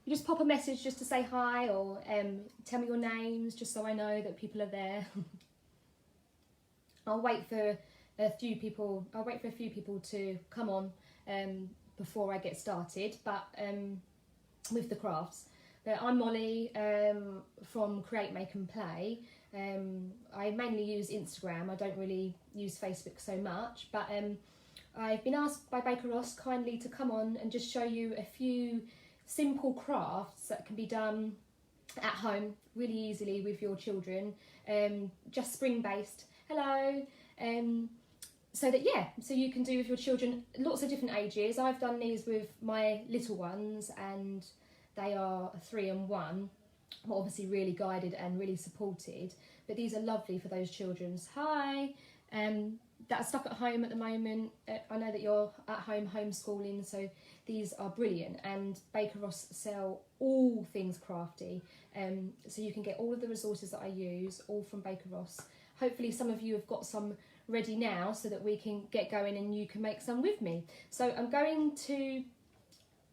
you just pop a message just to say hi, or tell me your names just so I know that people are there. I'll wait for a few people to come on before I get started, but with the crafts. But I'm Mollie from Create, Make and Play. I mainly use Instagram. I don't really use Facebook so much, but I've been asked by Baker Ross kindly to come on and just show you a few simple crafts that can be done at home really easily with your children, just spring based. Hello. So you can do with your children, lots of different ages. I've done these with my little ones, and they are 3 and 1. Well, obviously really guided and really supported, but these are lovely for those children. Hi, that are stuck at home at the moment. I know that you're at home homeschooling, so these are brilliant, and Baker Ross sell all things crafty, so you can get all of the resources that I use all from Baker Ross. Hopefully some of you have got some ready now so that we can get going and you can make some with me. So I'm going to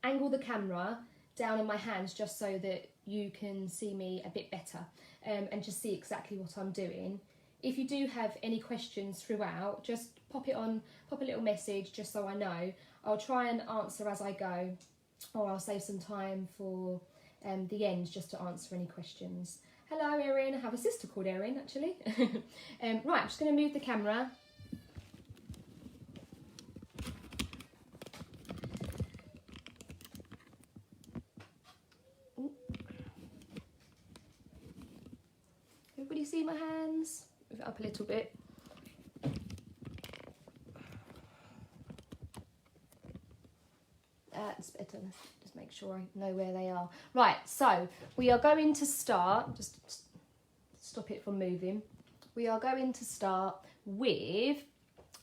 angle the camera down on my hands just so that you can see me a bit better, and just see exactly what I'm doing. If you do have any questions throughout, just pop a little message just so I know. I'll try and answer as I go, or I'll save some time for the end just to answer any questions. Hello Erin, I have a sister called Erin actually. Right, I'm just going to move the camera. Ooh. Everybody see my hands? Move it up a little bit. That's better. Just make sure I know where they are. Right, so we are going to start, just stop it from moving. We are going to start with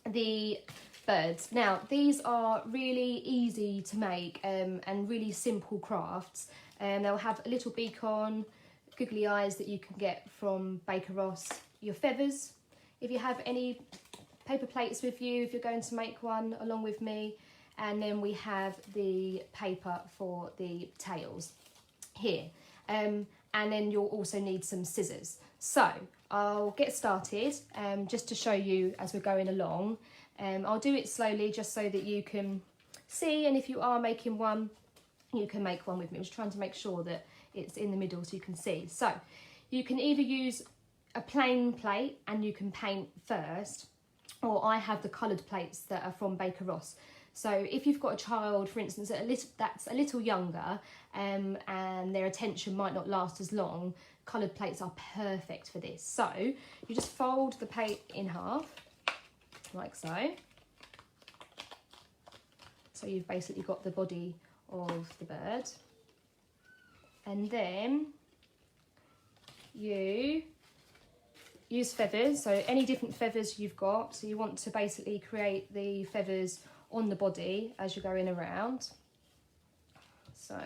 the birds. Now, these are really easy to make and really simple crafts. They'll have a little beak on, googly eyes that you can get from Baker Ross, your feathers. If you have any paper plates with you, if you're going to make one along with me, and then we have the paper for the tails here. And then you'll also need some scissors. So I'll get started just to show you as we're going along. I'll do it slowly just so that you can see, and if you are making one, you can make one with me. I'm just trying to make sure that it's in the middle so you can see. So you can either use a plain plate and you can paint first, or I have the coloured plates that are from Baker Ross. So if you've got a child, for instance, that's a little younger and their attention might not last as long, coloured plates are perfect for this. So you just fold the plate in half, like so. So you've basically got the body of the bird. And then you use feathers, so any different feathers you've got. So you want to basically create the feathers on the body as you're going around. So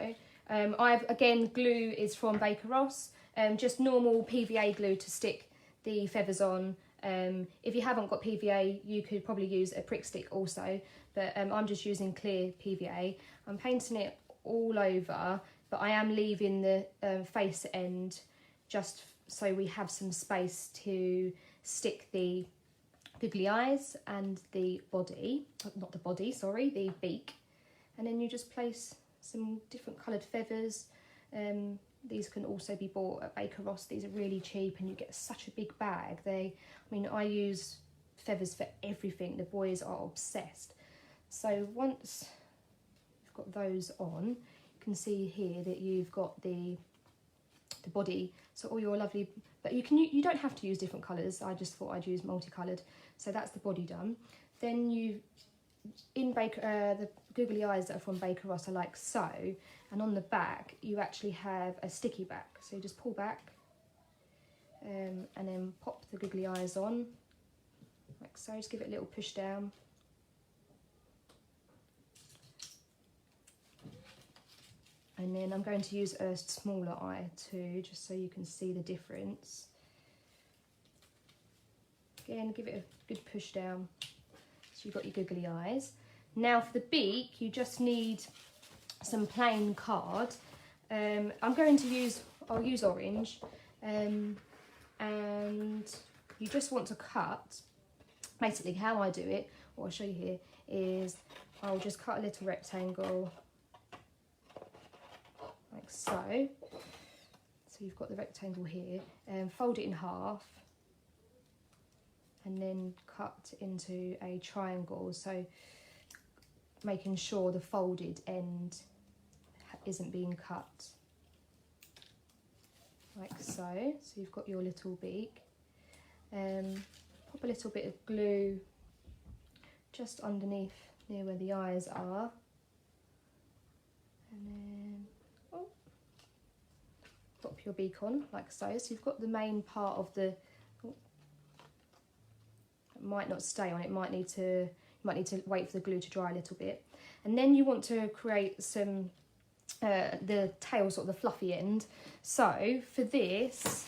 again, glue is from Baker Ross, just normal PVA glue to stick the feathers on. If you haven't got PVA, you could probably use a prick stick also, but I'm just using clear PVA. I'm painting it all over, but I am leaving the face end just so we have some space to stick the googly eyes and the body, not the body, sorry, the beak. And then you just place some different coloured feathers. These can also be bought at Baker Ross. These are really cheap and you get such a big bag. I use feathers for everything. The boys are obsessed. So once you've got those on, you can see here that you've got the body. So all your lovely, but you don't have to use different colours. I just thought I'd use multicoloured. So that's the body done. Then the googly eyes that are from Baker Ross are like so, and on the back you actually have a sticky back. So you just pull back and then pop the googly eyes on, like so. Just give it a little push down. And then I'm going to use a smaller eye too, just so you can see the difference. Again, give it a good push down. So you've got your googly eyes. Now for the beak, you just need some plain card. I'm going to use, I'll use orange, and you just want to cut, basically how I do it, what I'll show you here, is I'll just cut a little rectangle like so. So you've got the rectangle here, and fold it in half, and then cut into a triangle, so making sure the folded end isn't being cut, like so. So you've got your little beak. Pop a little bit of glue just underneath near where the eyes are, and then pop your beak on like so. So you've got the main part of the, it might not stay on, it might need to, you might need to wait for the glue to dry a little bit. And then you want to create some the tail, sort of the fluffy end. So for this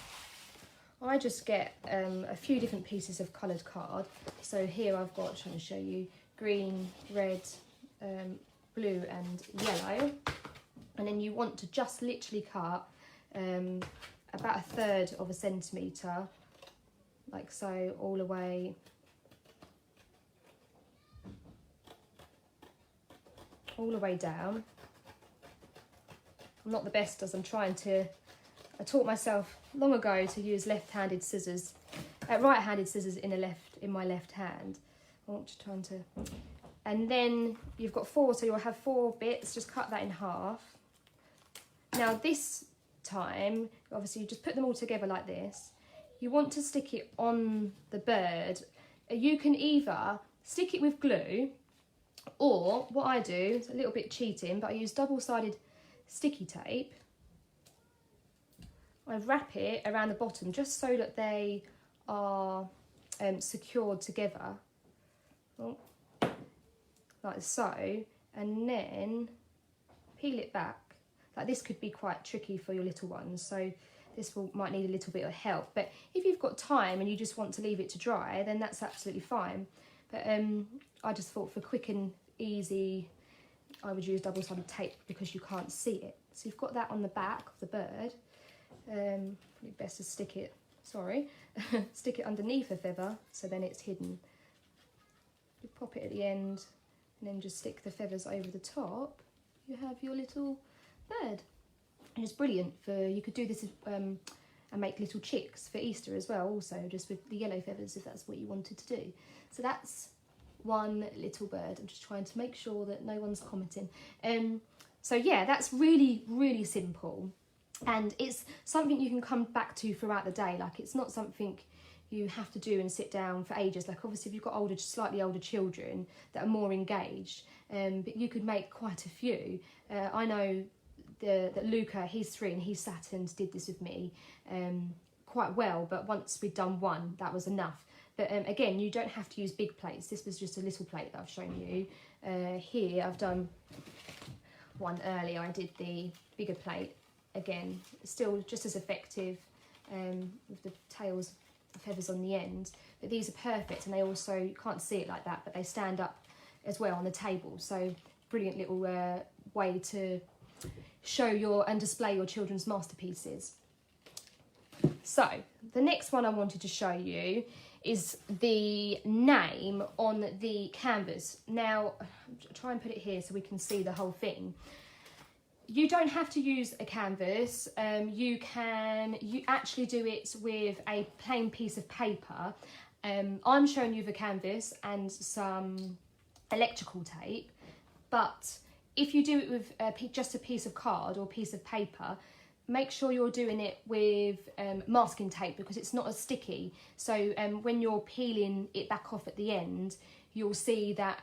I just get a few different pieces of coloured card. So here I've got, I'm trying to show you, green, red, blue and yellow. And then you want to just literally cut about 1/3 of a centimetre, like so, all the way down. I'm not the best as I'm trying to, I taught myself long ago to use left-handed scissors, right-handed scissors in my left hand. I'm just trying to, and then you've got 4, so you'll have 4 bits, just cut that in half. Now this time, obviously you just put them all together like this. You want to stick it on the bird. You can either stick it with glue, or what I do, it's a little bit cheating, but I use double-sided sticky tape. I wrap it around the bottom just so that they are secured together, like so, and then peel it back. Like this could be quite tricky for your little ones, so this might need a little bit of help. But if you've got time and you just want to leave it to dry, then that's absolutely fine. But I just thought for quick and easy, I would use double-sided tape because you can't see it. So you've got that on the back of the bird. Probably best to stick it, stick it underneath the feather, so then it's hidden. You pop it at the end, and then just stick the feathers over the top. You have your little bird. And it's brilliant for, you could do this and make little chicks for Easter as well, also just with the yellow feathers if that's what you wanted to do. So that's one little bird. I'm just trying to make sure that no one's commenting. So yeah, that's really, really simple. And it's something you can come back to throughout the day. Like, it's not something you have to do and sit down for ages. Like, obviously if you've got older, slightly older children that are more engaged, but you could make quite a few. I know that Luca, he's 3 and he sat and did this with me quite well, but once we'd done one, that was enough. But again, you don't have to use big plates. This was just a little plate that I've shown you. Here I've done one earlier, I did the bigger plate. Again, still just as effective with the tails, the feathers on the end. But these are perfect, and they also, you can't see it like that, but they stand up as well on the table. So brilliant little way to show and display your children's masterpieces. So the next one I wanted to show you is the name on the canvas. Now, try and put it here so we can see the whole thing. You don't have to use a canvas. You actually do it with a plain piece of paper. I'm showing you the canvas and some electrical tape, but if you do it with just a piece of card or a piece of paper, make sure you're doing it with masking tape, because it's not as sticky. So when you're peeling it back off at the end, you'll see that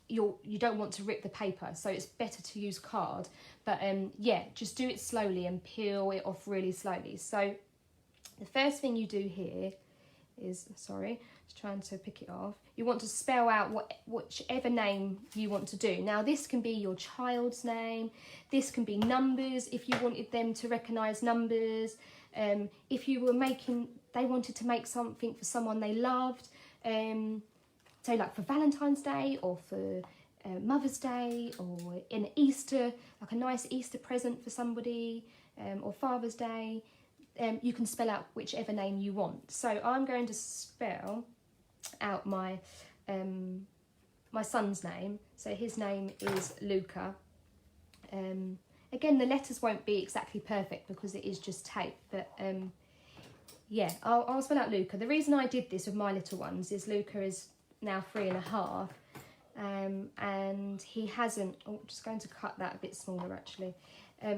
you don't want to rip the paper, so it's better to use card. But yeah, just do it slowly and peel it off really slowly. So the first thing you do here is, just trying to pick it off. You want to spell out whichever name you want to do. Now this can be your child's name, this can be numbers if you wanted them to recognise numbers. If you were they wanted to make something for someone they loved, so like for Valentine's Day or for Mother's Day, or in Easter, like a nice Easter present for somebody, or Father's Day. You can spell out whichever name you want. So I'm going to spell out my my son's name. So his name is Luca. Again, the letters won't be exactly perfect because it is just tape, but yeah, I'll spell out Luca. The reason I did this with my little ones is Luca is now 3.5, and he hasn't, I'm just going to cut that a bit smaller actually.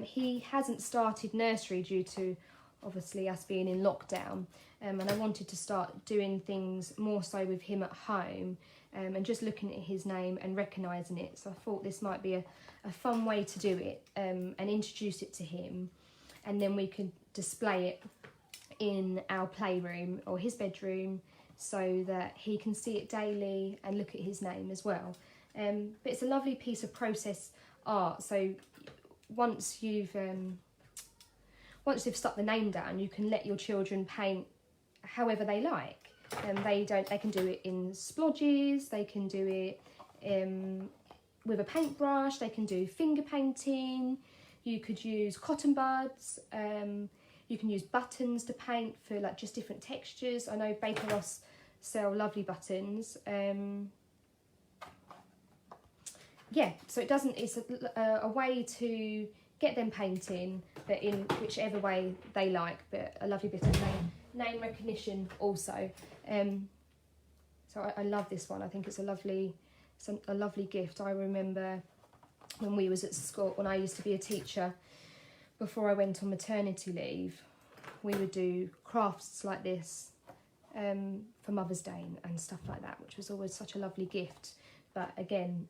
He hasn't started nursery due to obviously us being in lockdown, and I wanted to start doing things more so with him at home, and just looking at his name and recognising it. So I thought this might be a fun way to do it, and introduce it to him, and then we could display it in our playroom or his bedroom so that he can see it daily and look at his name as well. But it's a lovely piece of process art. So once they've stuck the name down, you can let your children paint however they like. They can do it in splodges, they can do it with a paintbrush, they can do finger painting, you could use cotton buds, you can use buttons to paint for like just different textures. I know Baker Ross sell lovely buttons. Yeah, so it's a way to get them painting, but in whichever way they like, but a lovely bit of name recognition also. So I love this one. I think it's a lovely gift. I remember when we was at school, when I used to be a teacher, before I went on maternity leave, we would do crafts like this for Mother's Day and stuff like that, which was always such a lovely gift. But again,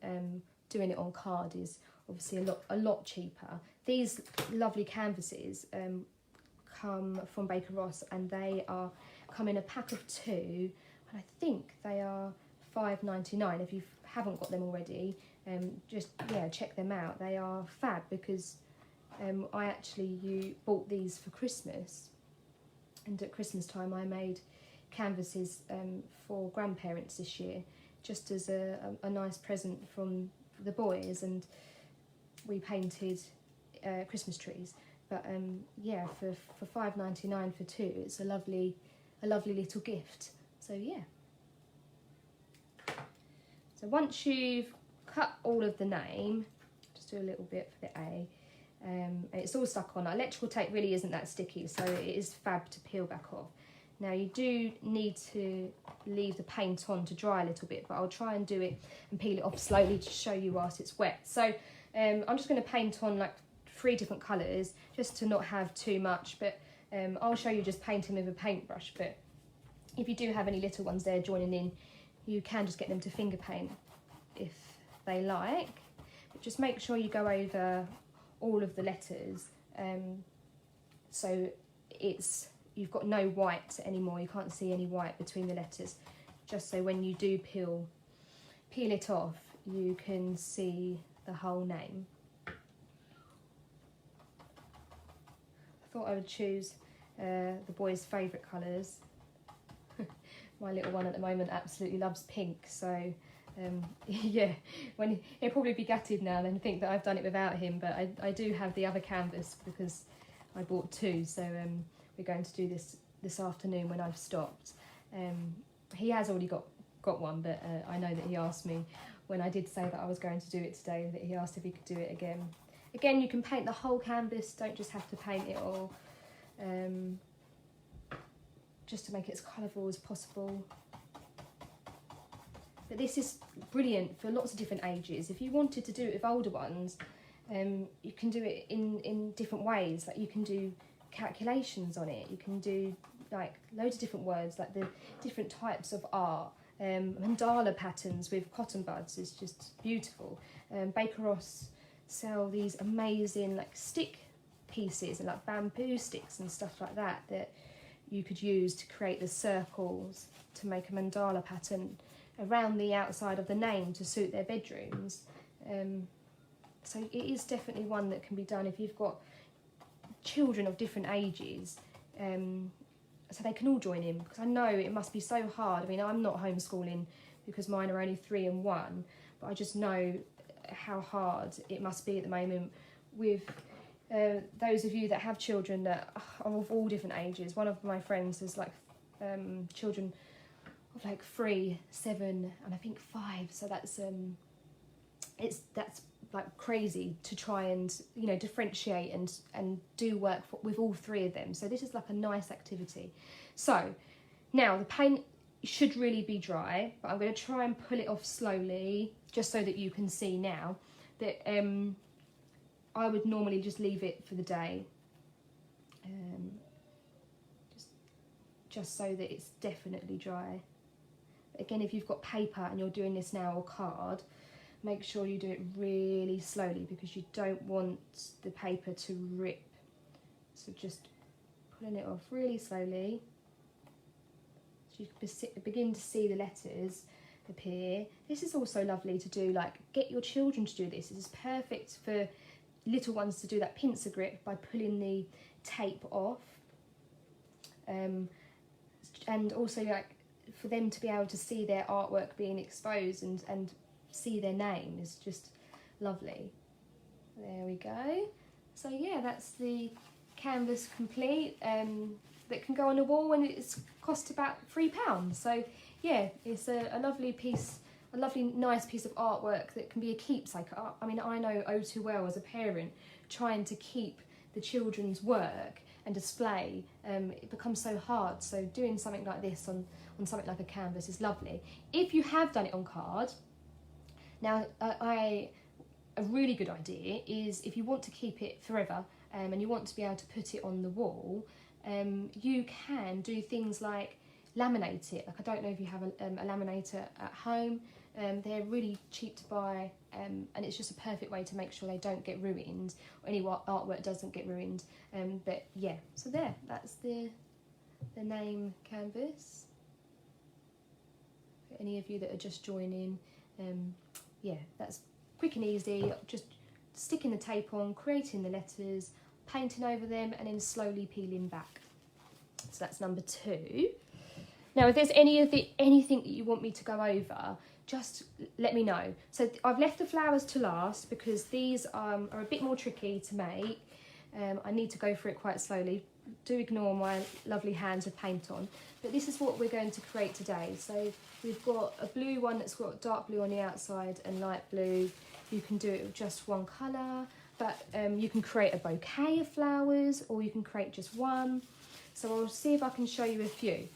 doing it on card is obviously a lot cheaper. These lovely canvases come from Baker Ross, and they come in a pack of 2, and I think they are $5.99. If you haven't got them already, just check them out. They are fab because I actually bought these for Christmas, and at Christmas time I made canvases for grandparents this year, just as a nice present from the boys, and we painted Christmas trees. But yeah, for $5.99 for 2, it's a lovely little gift. So yeah. So once you've cut all of the name, just do a little bit for the A. It's all stuck on. Electrical tape really isn't that sticky, so it is fab to peel back off. Now you do need to leave the paint on to dry a little bit, but I'll try and do it and peel it off slowly to show you whilst it's wet. So I'm just going to paint on like 3 different colours just to not have too much, but I'll show you just painting with a paintbrush. But if you do have any little ones there joining in, you can just get them to finger paint if they like, but just make sure you go over all of the letters, so you've got no white anymore. You can't see any white between the letters, just so when you do peel it off, you can see the whole name. I thought I would choose the boys' favourite colours. My little one at the moment absolutely loves pink, so yeah, he'll probably be gutted now and think that I've done it without him, but I do have the other canvas because I bought 2, so we're going to do this afternoon when I've stopped. He has already got one, but I know that he asked me when I did say that I was going to do it today, that he asked if he could do it again. Again, you can paint the whole canvas, don't just have to paint it all, just to make it as colourful as possible. But this is brilliant for lots of different ages. If you wanted to do it with older ones, you can do it in different ways. Like you can do calculations on it. You can do like loads of different words, like the different types of art. Mandala patterns with cotton buds is just beautiful. Baker Ross sell these amazing like stick pieces and like bamboo sticks and stuff like that you could use to create the circles to make a mandala pattern around the outside of the name to suit their bedrooms. So it is definitely one that can be done if you've got children of different ages, so they can all join in, because I know it must be so hard. I mean, I'm not homeschooling because mine are only 3 and 1, but I just know how hard it must be at the moment with those of you that have children that are of all different ages. One of my friends has like children of like 3, 7, and I think 5. So that's that's like crazy to try and, you know, differentiate and do work with all 3 of them. So this is like a nice activity. So now the paint should really be dry, but I'm going to try and pull it off slowly just so that you can see now that I would normally just leave it for the day, just so that it's definitely dry. But again, if you've got paper and you're doing this now, or card, make sure you do it really slowly because you don't want the paper to rip. So just pulling it off really slowly. So you can begin to see the letters appear. This is also lovely to do, like get your children to do this. This is perfect for little ones to do that pincer grip by pulling the tape off. And also like for them to be able to see their artwork being exposed and see their name is just lovely. There we go. So yeah, that's the canvas complete, that can go on a wall, and it's cost about £3. So yeah, it's a lovely piece, a lovely nice piece of artwork that can be a keepsake. I mean, I know oh too well as a parent, trying to keep the children's work and display, it becomes so hard. So doing something like this on something like a canvas is lovely. If you have done it on card, now a really good idea is if you want to keep it forever, and you want to be able to put it on the wall, you can do things like laminate it. Like, I don't know if you have a laminator at home. They're really cheap to buy, and it's just a perfect way to make sure they don't get ruined, or any artwork doesn't get ruined. But yeah, so there, that's the name canvas. For any of you that are just joining, yeah, that's quick and easy. Just sticking the tape on, creating the letters, painting over them, and then slowly peeling back. So that's number 2. Now, if there's anything that you want me to go over, just let me know. So I've left the flowers to last because these are a bit more tricky to make. I need to go through it quite slowly. Do ignore my lovely hands with paint on. But this is what we're going to create today. So we've got a blue one that's got dark blue on the outside and light blue. You can do it with just one colour, but you can create a bouquet of flowers, or you can create just one. So I'll see if I can show you a few.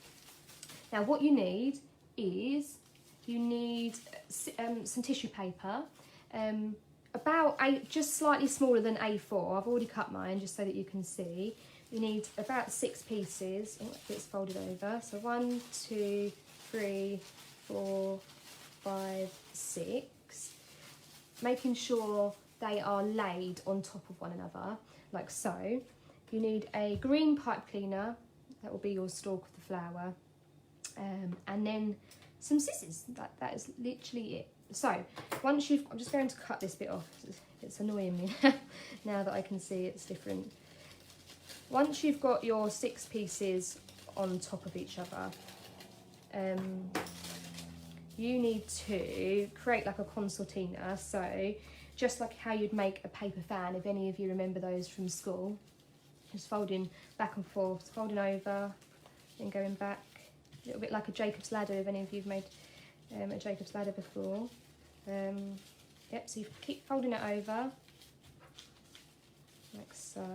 Now what you need is, you need some tissue paper, about just slightly smaller than A4. I've already cut mine just so that you can see. You need about 6 pieces. Oh, it's folded over. So 1, 2, 3, 4, 5, 6. Making sure they are laid on top of one another, like so. You need a green pipe cleaner. That will be your stalk of the flower. And then some scissors. That is literally it. So once I'm just going to cut this bit off. It's annoying me now that I can see it's different. Once you've got your 6 pieces on top of each other, you need to create like a concertina. So just like how you'd make a paper fan, if any of you remember those from school, just folding back and forth, folding over, then going back, a little bit like a Jacob's ladder, if any of you've made a Jacob's ladder before. Yep, so you keep folding it over, like so.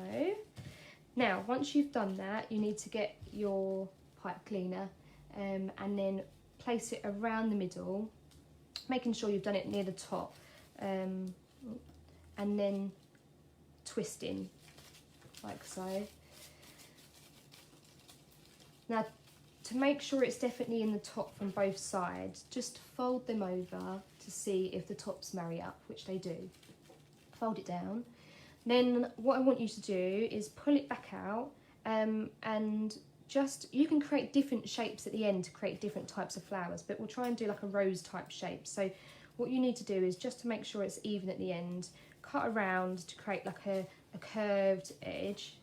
Now, once you've done that, you need to get your pipe cleaner and then place it around the middle, making sure you've done it near the top, and then twisting, like so. Now, to make sure it's definitely in the top from both sides, just fold them over to see if the tops marry up, which they do. Fold it down. Then what I want you to do is pull it back out, and just, you can create different shapes at the end to create different types of flowers, but we'll try and do like a rose type shape. So what you need to do is, just to make sure it's even at the end, cut around to create like a curved edge,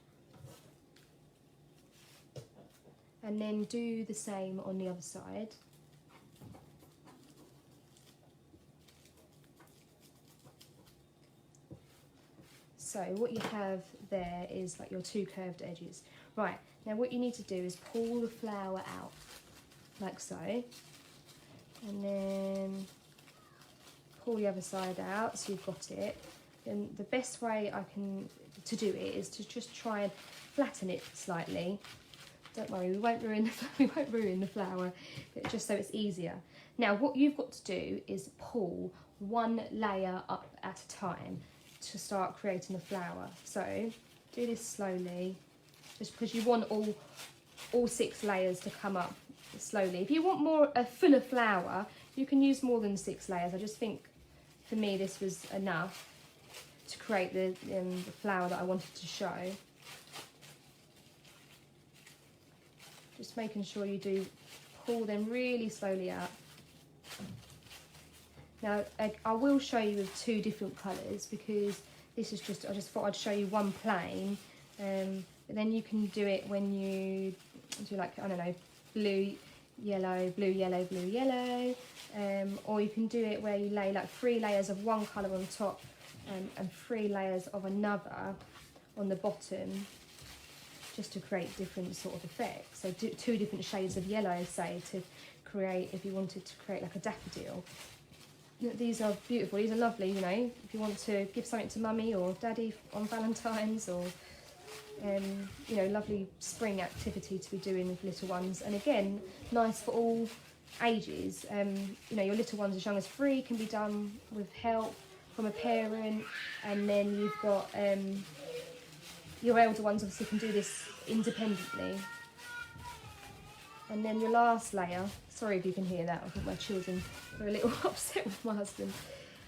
and then do the same on the other side. so what you have there is like your two curved edges. Right, now what you need to do is pull the flower out, like so. And then pull the other side out so you've got it. And the best way to do it is to just try and flatten it slightly. Don't worry, we won't ruin the flower, but just so it's easier. Now what you've got to do is pull one layer up at a time to start creating the flower. So do this slowly, just because you want all 6 layers to come up slowly. If you want a fuller flower, you can use more than 6 layers. I just think for me this was enough to create the flower that I wanted to show. Just making sure you do pull them really slowly up. Now I will show you with 2 different colours, because this is I just thought I'd show you one plain, but then you can do it when you do, like, I don't know, blue, yellow, blue, yellow, blue, yellow, or you can do it where you lay like 3 layers of one colour on top and 3 layers of another on the bottom, just to create different sort of effects. So 2 different shades of yellow, say, to create, if you wanted to create like a daffodil. These are beautiful, these are lovely, you know, if you want to give something to mummy or daddy on Valentine's, or you know, lovely spring activity to be doing with little ones. And again, nice for all ages. You know, your little ones as young as 3 can be done with help from a parent, and then you've got your elder ones obviously can do this independently. And then your last layer, sorry if you can hear that, I think my children are a little upset with my husband.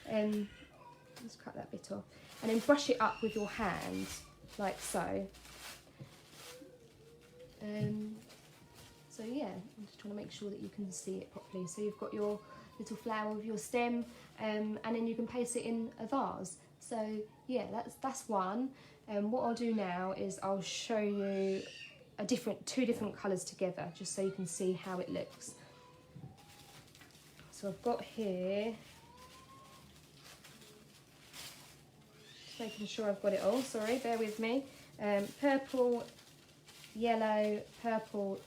Let's cut that bit off. And then brush it up with your hands, like so. So yeah, I'm just trying to make sure that you can see it properly. So you've got your little flower with your stem, and then you can place it in a vase. So yeah, that's one. What I'll do now is I'll show you 2 different colours together, just so you can see how it looks. So I've got here, just making sure I've got it all, sorry, bear with me. Purple, yellow, purple,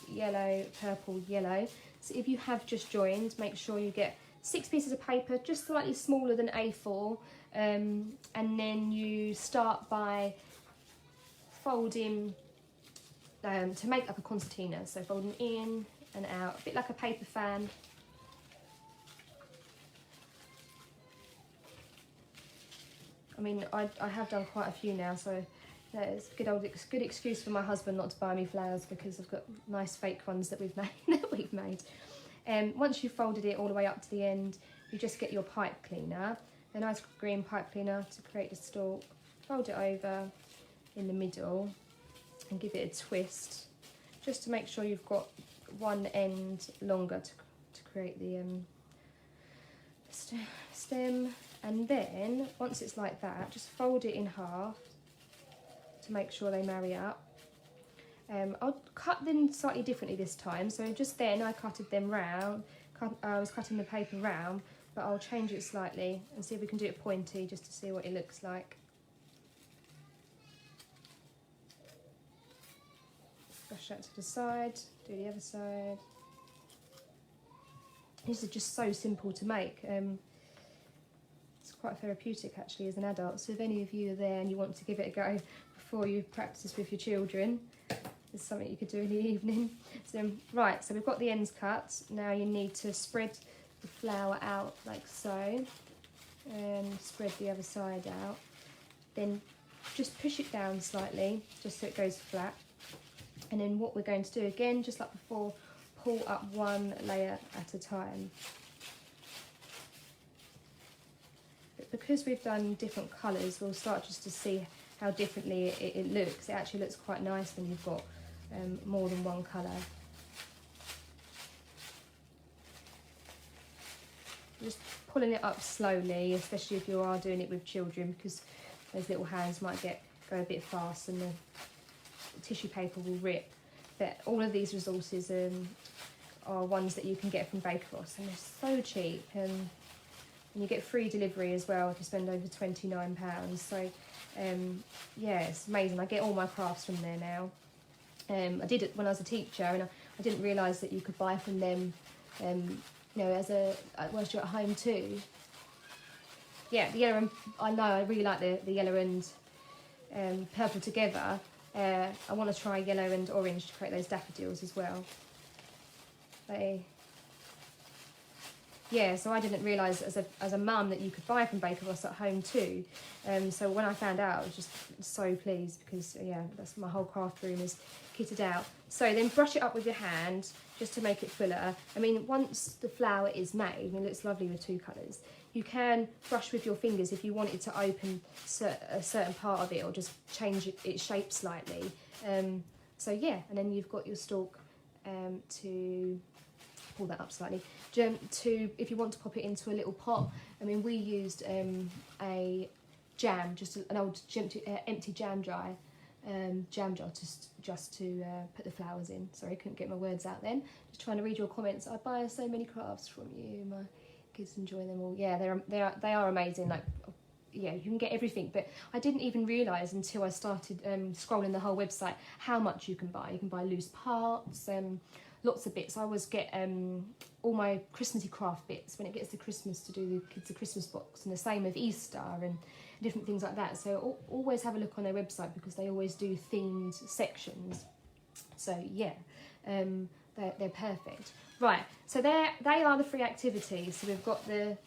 yellow, purple, yellow. So if you have just joined, make sure you get 6 pieces of paper, just slightly smaller than A4, and then you start by folding to make like a concertina. So folding in and out, a bit like a paper fan. I mean, I have done quite a few now, so it's a good excuse for my husband not to buy me flowers, because I've got nice fake ones that we've made. Once you've folded it all the way up to the end, you just get your pipe cleaner, a nice green pipe cleaner to create the stalk. Fold it over in the middle and give it a twist, just to make sure you've got one end longer to create the stem. And then once it's like that, just fold it in half to make sure they marry up. I'll cut them slightly differently this time. So just then I cutted them round. I was cutting the paper round, but I'll change it slightly and see if we can do it pointy, just to see what it looks like. Brush that to the side, do the other side. These are just so simple to make. It's quite therapeutic actually as an adult. So if any of you are there and you want to give it a go before you practice with your children, it's something you could do in the evening. So right, so we've got the ends cut. Now you need to spread the flower out like so, and spread the other side out. Then just push it down slightly, just so it goes flat. And then what we're going to do again, just like before, pull up one layer at a time. But because we've done different colours, we'll start just to see how differently it looks. It actually looks quite nice when you've got more than one colour. Just pulling it up slowly, especially if you are doing it with children, because those little hands might go a bit fast and the tissue paper will rip. But all of these resources are ones that you can get from Bakeros, and they're so cheap, and and you get free delivery as well if you spend over £29. So yeah, it's amazing. I get all my crafts from there now. I did it when I was a teacher, and I didn't realise that you could buy from them, you know, whilst you're at home too. Yeah, the yellow and, I know I really like the yellow and purple together. I want to try yellow and orange to create those daffodils as well. Yeah, so I didn't realise as a mum that you could buy from Baker Ross at home too. So when I found out, I was just so pleased, because yeah, that's my whole craft room is kitted out. So then brush it up with your hand just to make it fuller. I mean, once the flower is made, I mean, it looks lovely with 2 colours. You can brush with your fingers if you want it to open a certain part of it, or just change its shape slightly. So yeah, and then you've got your stalk to pull that up slightly. If you want to pop it into a little pot. I mean, we used a jam, just an old empty jam jar, just to put the flowers in. Sorry, I couldn't get my words out then. Just trying to read your comments. I buy so many crafts from you. My kids enjoy them all. Yeah, they are amazing. Like, yeah, you can get everything, but I didn't even realise until I started scrolling the whole website how much you can buy. You can buy loose parts, lots of bits. I always get all my Christmassy craft bits when it gets to Christmas to do the kids a Christmas box, and the same with Easter and different things like that. So always have a look on their website, because they always do themed sections. So yeah, they're perfect. Right, so they are the free activities. So we've got the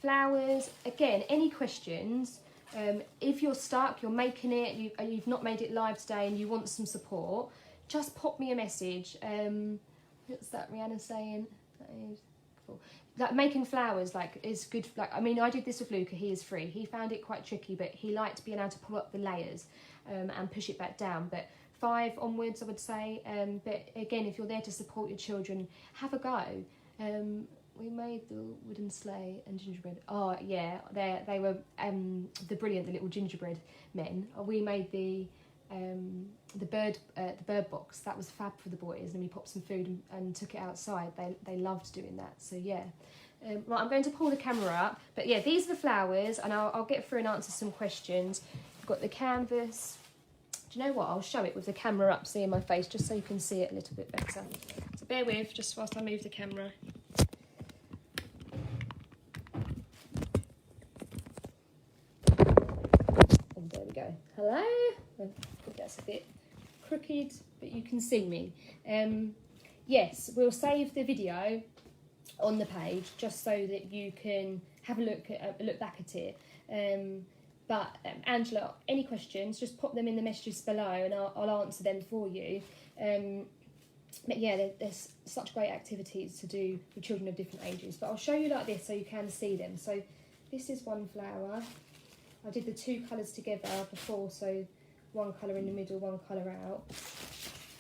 flowers. Again, any questions, if you're stuck, you're making it, you've not made it live today and you want some support, just pop me a message. What's that Rihanna saying? That is cool. Like, making flowers is good. Like, I mean, I did this with Luca. He is free. He found it quite tricky, but he liked being able to pull up the layers and push it back down. But 5 onwards, I would say. But again, if you're there to support your children, have a go. We made the wooden sleigh and gingerbread. Oh yeah, they were the little gingerbread men. We made the bird box. That was fab for the boys, and we popped some food and took it outside. They loved doing that. So yeah. Right, I'm going to pull the camera up. But yeah, these are the flowers, and I'll get through and answer some questions. I've got the canvas. Do you know what? I'll show it with the camera up, seeing my face, just so you can see it a little bit better. So bear with, just whilst I move the camera. And there we go. Hello. That's a bit crooked, but you can see me. Yes, we'll save the video on the page just so that you can have a look back at it. But Angela, any questions, just pop them in the messages below and I'll answer them for you. But yeah, there's such great activities to do with children of different ages. But I'll show you like this so you can see them. So this is one flower. I did the 2 colours together before, so one colour in the middle, one colour out.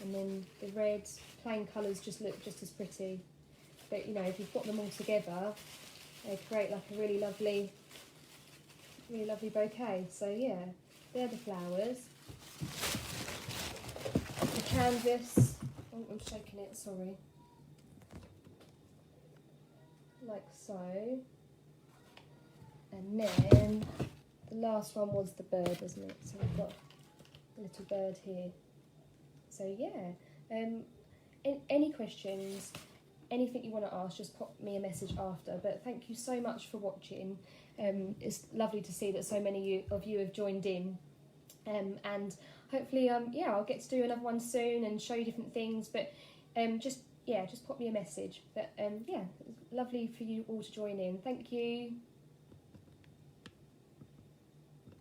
And then the red, plain colours just look just as pretty. But you know, if you've got them all together, they create like a really lovely bouquet. So yeah, they're the flowers. The canvas, oh, I'm shaking it, sorry. Like so. And then the last one was the bird, wasn't it? So we've got a little bird here. So yeah, any questions, anything you want to ask, just pop me a message after. But thank you so much for watching. It's lovely to see that so many of you have joined in, and hopefully yeah, I'll get to do another one soon and show you different things. But just pop me a message. But yeah, lovely for you all to join in. Thank you.